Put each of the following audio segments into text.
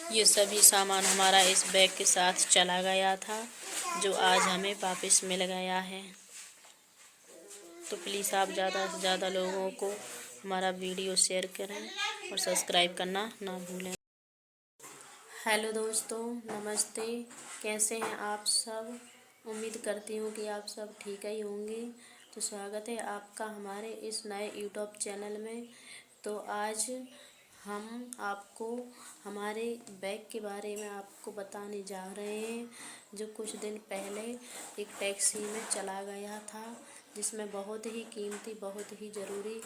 ये सभी सामान हमारा इस बैग के साथ चला गया था, जो आज हमें वापस मिल गया है। तो प्लीज़ आप ज़्यादा से ज़्यादा लोगों को हमारा वीडियो शेयर करें और सब्सक्राइब करना ना भूलें। हेलो दोस्तों, नमस्ते। कैसे हैं आप सब? उम्मीद करती हूँ कि आप सब ठीक ही होंगे। तो स्वागत है आपका हमारे इस नए यूट्यूब चैनल में। तो आज हम आपको हमारे बैग के बारे में आपको बताने जा रहे हैं, जो कुछ दिन पहले एक टैक्सी में चला गया था, जिसमें बहुत ही कीमती, बहुत ही ज़रूरी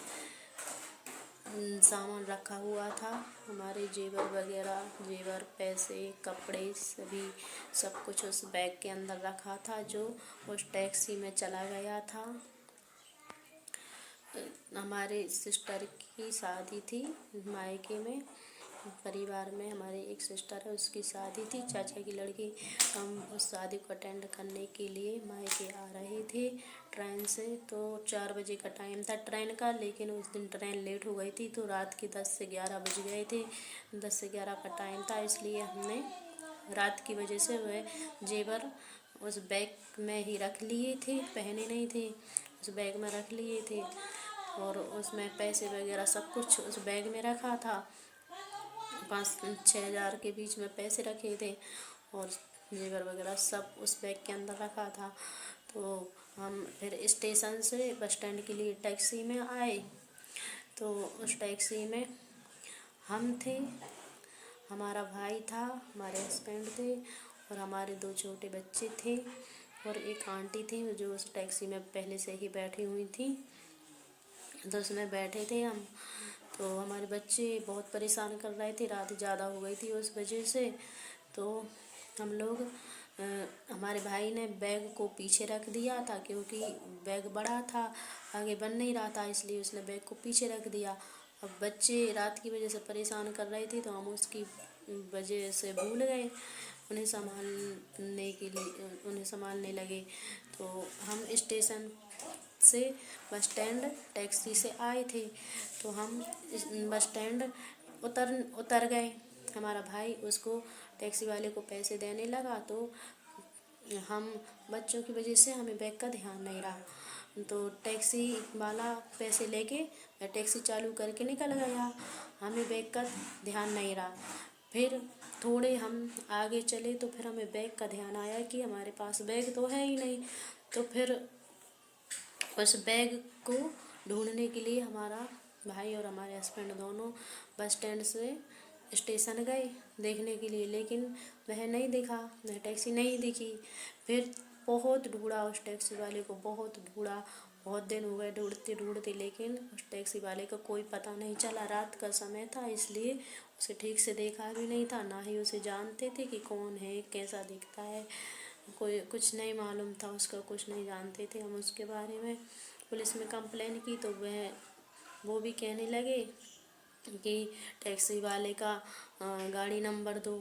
सामान रखा हुआ था। हमारे जेवर वगैरह, जेवर, पैसे, कपड़े, सभी सब कुछ उस बैग के अंदर रखा था, जो उस टैक्सी में चला गया था। हमारे सिस्टर की शादी थी मायके में, परिवार में हमारे एक सिस्टर है, उसकी शादी थी, चाचा की लड़की। हम उस शादी को अटेंड करने के लिए मायके आ रहे थे ट्रेन से। तो 4 बजे का टाइम था ट्रेन का, लेकिन उस दिन ट्रेन लेट हो गई थी, तो रात के 10 से 11 बज गए थे। 10 से 11 का टाइम था, इसलिए हमने रात की वजह से वह जेवर उस बैग में ही रख लिए थे, पहने नहीं थे, उस बैग में रख लिए थे। और उसमें पैसे वगैरह सब कुछ उस बैग में रखा था। 5-6 हज़ार के बीच में पैसे रखे थे और जेवर वगैरह सब उस बैग के अंदर रखा था। तो हम फिर स्टेशन से बस स्टैंड के लिए टैक्सी में आए। तो उस टैक्सी में हम थे, हमारा भाई था, हमारे हस्बैंड थे और हमारे 2 छोटे बच्चे थे और एक आंटी थी जो उस टैक्सी में पहले से ही बैठी हुई थी। तो उसमें बैठे थे हम। तो हमारे बच्चे बहुत परेशान कर रहे थे, रात ज़्यादा हो गई थी उस वजह से। तो हम लोग हमारे भाई ने बैग को पीछे रख दिया था, क्योंकि बैग बड़ा था, आगे बन नहीं रहा था, इसलिए उसने बैग को पीछे रख दिया। अब बच्चे रात की वजह से परेशान कर रहे थे, तो हम उसकी वजह से भूल गए उन्हें संभालने के लिए, उन्हें संभालने लगे। तो हम स्टेशन से बस स्टैंड टैक्सी से आए थे। तो हम बस स्टैंड उतर गए। हमारा भाई उसको टैक्सी वाले को पैसे देने लगा, तो हम बच्चों की वजह से हमें बैग का ध्यान नहीं रहा। तो टैक्सी वाला पैसे लेके टैक्सी चालू करके निकल गया, हमें बैग का ध्यान नहीं रहा। फिर थोड़े हम आगे चले तो फिर हमें बैग का ध्यान आया कि हमारे पास बैग तो है ही नहीं। तो फिर उस बैग को ढूंढने के लिए हमारा भाई और हमारे हस्बैंड दोनों बस स्टैंड से स्टेशन गए देखने के लिए, लेकिन वह नहीं दिखा, वह टैक्सी नहीं दिखी। फिर बहुत ढूंढा उस टैक्सी वाले को, बहुत ढूंढा, बहुत दिन हो गए ढूंढते ढूंढते, लेकिन उस टैक्सी वाले का कोई पता नहीं चला। रात का समय था, इसलिए उसे ठीक से देखा भी नहीं था, ना ही उसे जानते थे कि कौन है, कैसा दिखता है, कोई कुछ नहीं मालूम था उसका, कुछ नहीं जानते थे हम उसके बारे में। पुलिस में कंप्लेन की तो वो भी कहने लगे कि टैक्सी वाले का गाड़ी नंबर दो,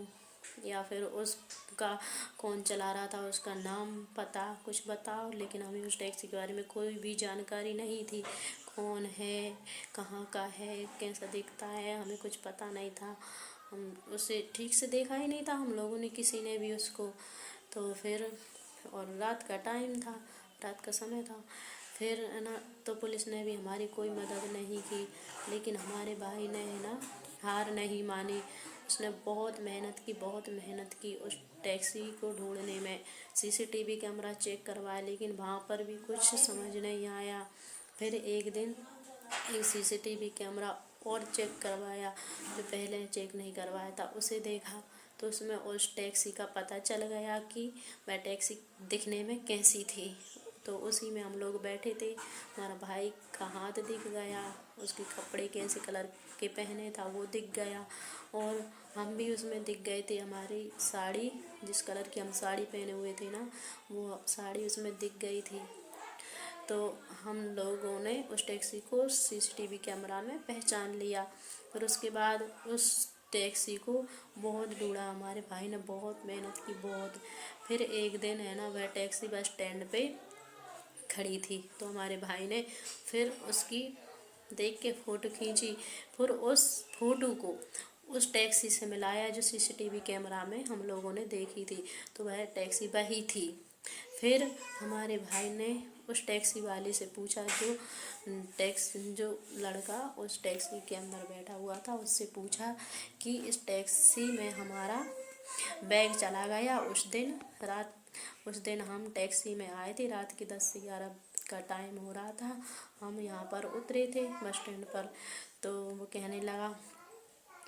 या फिर उसका कौन चला रहा था उसका नाम पता कुछ बताओ। लेकिन हमें उस टैक्सी के बारे में कोई भी जानकारी नहीं थी, कौन है, कहाँ का है, कैसा दिखता है, हमें कुछ पता नहीं था। हम उसे ठीक से देखा ही नहीं था हम लोगों ने, किसी ने भी उसको। तो फिर और रात का टाइम था, रात का समय था, फिर है ना, तो पुलिस ने भी हमारी कोई मदद नहीं की। लेकिन हमारे भाई ने है ना हार नहीं मानी, उसने बहुत मेहनत की, बहुत मेहनत की उस टैक्सी को ढूंढने में। सीसीटीवी कैमरा चेक करवाया, लेकिन वहाँ पर भी कुछ समझ नहीं आया। फिर एक दिन एक सीसीटीवी कैमरा और चेक करवाया, जो पहले चेक नहीं करवाया था, उसे देखा तो उसमें उस टैक्सी का पता चल गया कि वह टैक्सी दिखने में कैसी थी। तो उसी में हम लोग बैठे थे, हमारा भाई का हाथ दिख गया, उसके कपड़े कैसे कलर के पहने था वो दिख गया, और हम भी उसमें दिख गए थे। हमारी साड़ी, जिस कलर की हम साड़ी पहने हुए थे ना, वो साड़ी उसमें दिख गई थी। तो हम लोगों ने उस टैक्सी को सीसीटीवी कैमरा में पहचान लिया। फिर उसके बाद उस टैक्सी को बहुत ढूंढा, हमारे भाई ने बहुत मेहनत की, बहुत। फिर एक दिन है ना, वह टैक्सी बस स्टैंड पे खड़ी थी, तो हमारे भाई ने फिर उसकी देख के फ़ोटो खींची। फिर उस फ़ोटो को उस टैक्सी से मिलाया जो सीसीटीवी कैमरा में हम लोगों ने देखी थी, तो वह टैक्सी वही थी। फिर हमारे भाई ने उस टैक्सी वाले से पूछा, जो लड़का उस टैक्सी के अंदर बैठा हुआ था, उससे पूछा कि इस टैक्सी में हमारा बैग चला गया उस दिन रात। उस दिन हम टैक्सी में आए थे, रात के 10 से 11 का टाइम हो रहा था। हम यहाँ पर उतरे थे बस स्टैंड पर। तो वो कहने लगा,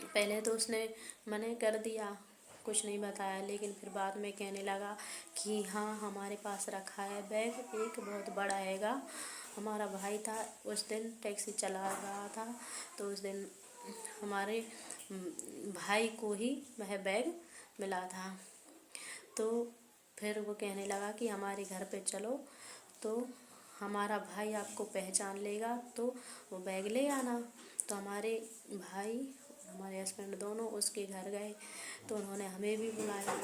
पहले तो उसने मना कर दिया, कुछ नहीं बताया, लेकिन फिर बाद में कहने लगा कि हाँ हमारे पास रखा है बैग, एक बहुत बड़ा हैगा। हमारा भाई था उस दिन टैक्सी चला रहा था, तो उस दिन हमारे भाई को ही वह बैग मिला था। तो फिर वो कहने लगा कि हमारे घर पे चलो, तो हमारा भाई आपको पहचान लेगा तो वो बैग ले आना। तो हमारे भाई हमारे हस्बैंड दोनों उसके घर गए, तो उन्होंने हमें भी बुलाया।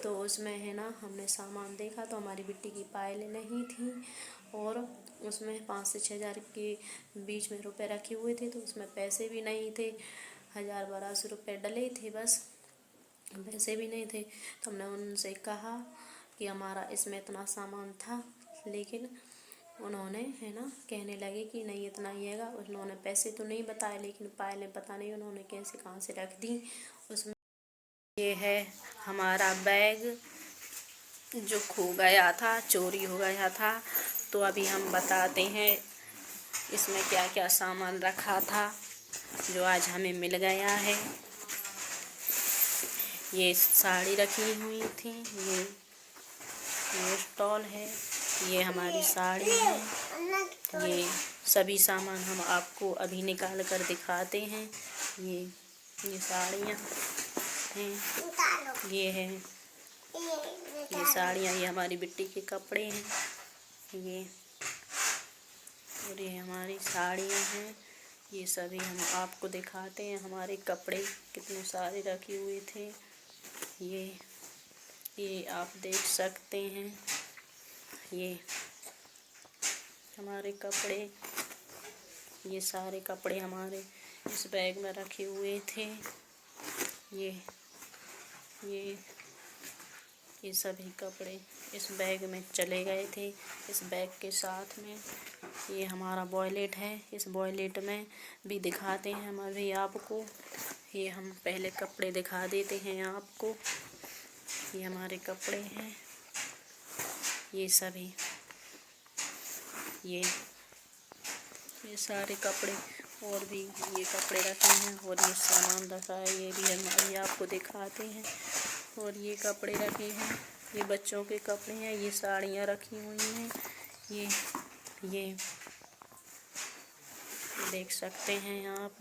तो उसमें है ना, हमने सामान देखा तो हमारी बिट्टी की पायल नहीं थी, और उसमें 5 से 6 हज़ार के बीच में रुपए रखे हुए थे, तो उसमें पैसे भी नहीं थे। 1000-1200 रुपये डले थे, बस पैसे भी नहीं थे। तो हमने उनसे कहा कि हमारा इसमें इतना सामान था, लेकिन उन्होंने है ना कहने लगे कि नहीं इतना ही हैगा। उन्होंने पैसे तो नहीं बताए, लेकिन पायलें पता नहीं उन्होंने कैसे कहाँ से रख दी उसमें। ये है हमारा बैग जो खो गया था, चोरी हो गया था। तो अभी हम बताते हैं इसमें क्या क्या सामान रखा था जो आज हमें मिल गया है। ये साड़ी रखी हुई थी, ये स्टॉल है, ये हमारी साड़ी है। ये सभी सामान हम आपको अभी निकाल कर दिखाते हैं। ये साड़ियाँ हैं, ये है ये साड़ियाँ, ये हमारी बिट्टी के कपड़े हैं, ये और ये हमारी साड़ियाँ हैं। ये सभी हम आपको दिखाते हैं। हमारे कपड़े कितने सारे रखे हुए थे, ये आप देख सकते हैं। ये हमारे कपड़े, ये सारे कपड़े हमारे इस बैग में रखे हुए थे। ये सभी कपड़े इस बैग में चले गए थे। इस बैग के साथ में ये हमारा वॉलेट है, इस वॉलेट में भी दिखाते हैं हम अभी आपको। ये हम पहले कपड़े दिखा देते हैं आपको। ये हमारे कपड़े हैं, ये सभी ये सारे कपड़े, और भी ये कपड़े रखे हैं, और ये सामान रखा है, ये भी हम अभी आपको दिखाते हैं। और ये कपड़े रखे हैं, ये बच्चों के कपड़े हैं, ये साड़ियाँ रखी हुई हैं, ये देख सकते हैं आप।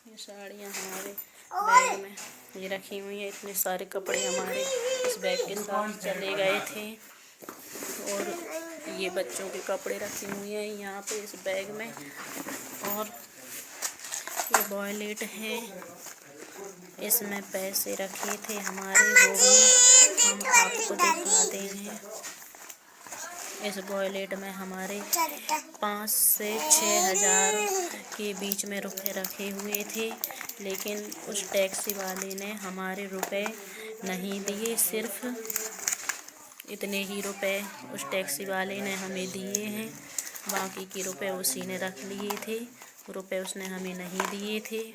ये साड़ियाँ हमारे बैग में ये रखी हुई हैं। इतने सारे कपड़े हमारे इस बैग के साथ चले गए थे। और ये बच्चों के कपड़े रखे हुए हैं यहाँ पे इस बैग में। और ये वॉलेट है, इसमें पैसे रखे थे हमारे, वो भी हम आपको दिखाते हैं। इस वॉलेट में हमारे 5 से 6 हज़ार के बीच में रुपए रखे हुए थे, लेकिन उस टैक्सी वाले ने हमारे रुपए नहीं दिए। सिर्फ इतने ही रुपए उस टैक्सी वाले ने हमें दिए हैं, बाकी के रुपए उसी ने रख लिए थे। रुपए उसने हमें नहीं दिए थे।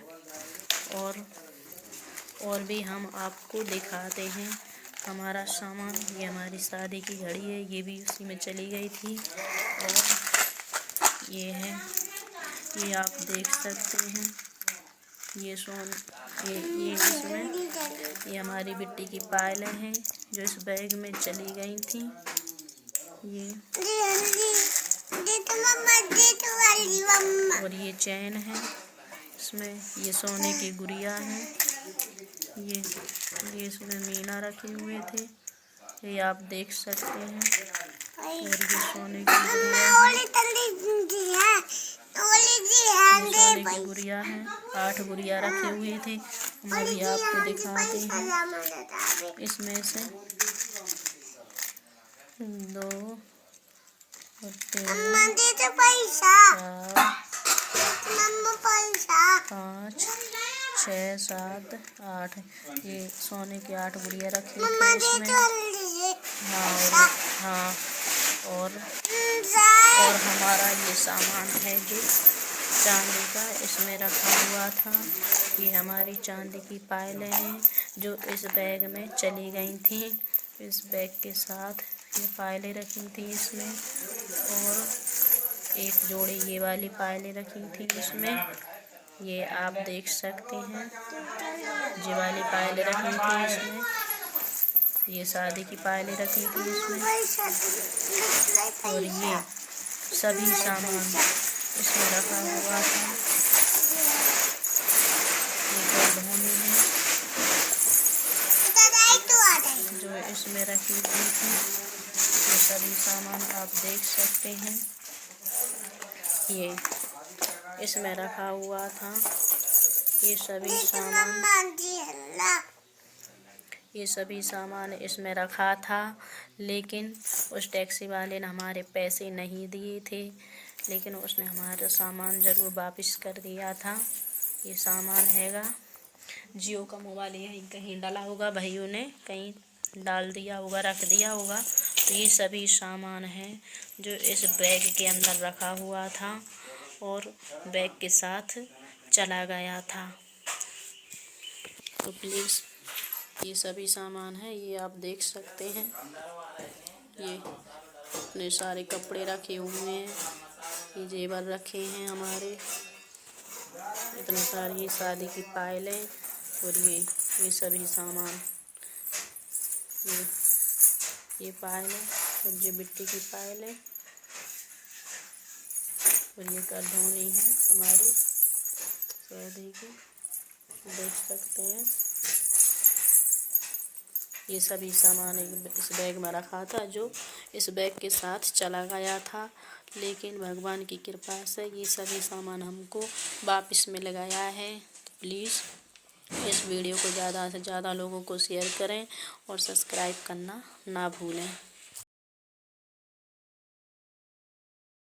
और भी हम आपको दिखाते हैं हमारा सामान। ये हमारी शादी की घड़ी है, ये भी उसी में चली गई थी। और ये है, ये आप देख सकते हैं, ये इसमें ये हमारी बिट्टी की पायलें हैं जो इस बैग में चली गई थी। और ये चैन है, इसमें ये सोने की गुड़िया है, ये इसमें मीना रखे हुए थे, ये आप देख सकते हैं। और ये सोने की गुड़िया है, सोने की गुड़िया है। 8 गुड़िया रखे हुए थे, हम अभी आपको दिखाते हैं। इसमें से 2 3 4 5 6, 7, 8 ये सोने की 8 गुड़िया रखी थी इसमें। हाँ और हमारा ये सामान है जो चांदी का इसमें रखा हुआ था। ये हमारी चांदी की पायलें हैं जो इस बैग में चली गई थी। इस बैग के साथ ये पायलें रखी थी इसमें, और एक जोड़ी ये वाली पायलें रखी थी इसमें। ये आप देख सकते हैं, ये वाली पायलें रखी थी इसमें। ये शादी की पायलें रखी थी इसमें, और ये सभी सामान इसमें रखा हुआ था। ये धोनी है जो इसमें रखी हुई थी। ये सभी सामान आप देख सकते हैं, ये इसमें रखा हुआ था। ये सभी सामान इसमें रखा था, लेकिन उस टैक्सी वाले ने हमारे पैसे नहीं दिए थे, लेकिन उसने हमारा सामान ज़रूर वापस कर दिया था। ये सामान हैगा, जियो का मोबाइल यहीं कहीं डाला होगा, भाइयों ने कहीं डाल दिया होगा, रख दिया होगा। तो ये सभी सामान है जो इस बैग के अंदर रखा हुआ था और बैग के साथ चला गया था। तो प्लीज़ ये सभी सामान है, ये आप देख सकते हैं। ये इतने सारे कपड़े रखे हुए हैं, ये जेवर रखे हैं हमारे, इतने सारी शादी की पायलें, और ये सभी सामान, ये पायलें और ये मिट्टी की पायलें, और ये करधोनी है हमारी शादी की, देख सकते हैं। ये सभी सामान इस बैग में रखा था जो इस बैग के साथ चला गया था, लेकिन भगवान की कृपा से ये सभी सामान हमको वापस मिल गया है। तो प्लीज़ इस वीडियो को ज़्यादा से ज़्यादा लोगों को शेयर करें और सब्सक्राइब करना ना भूलें।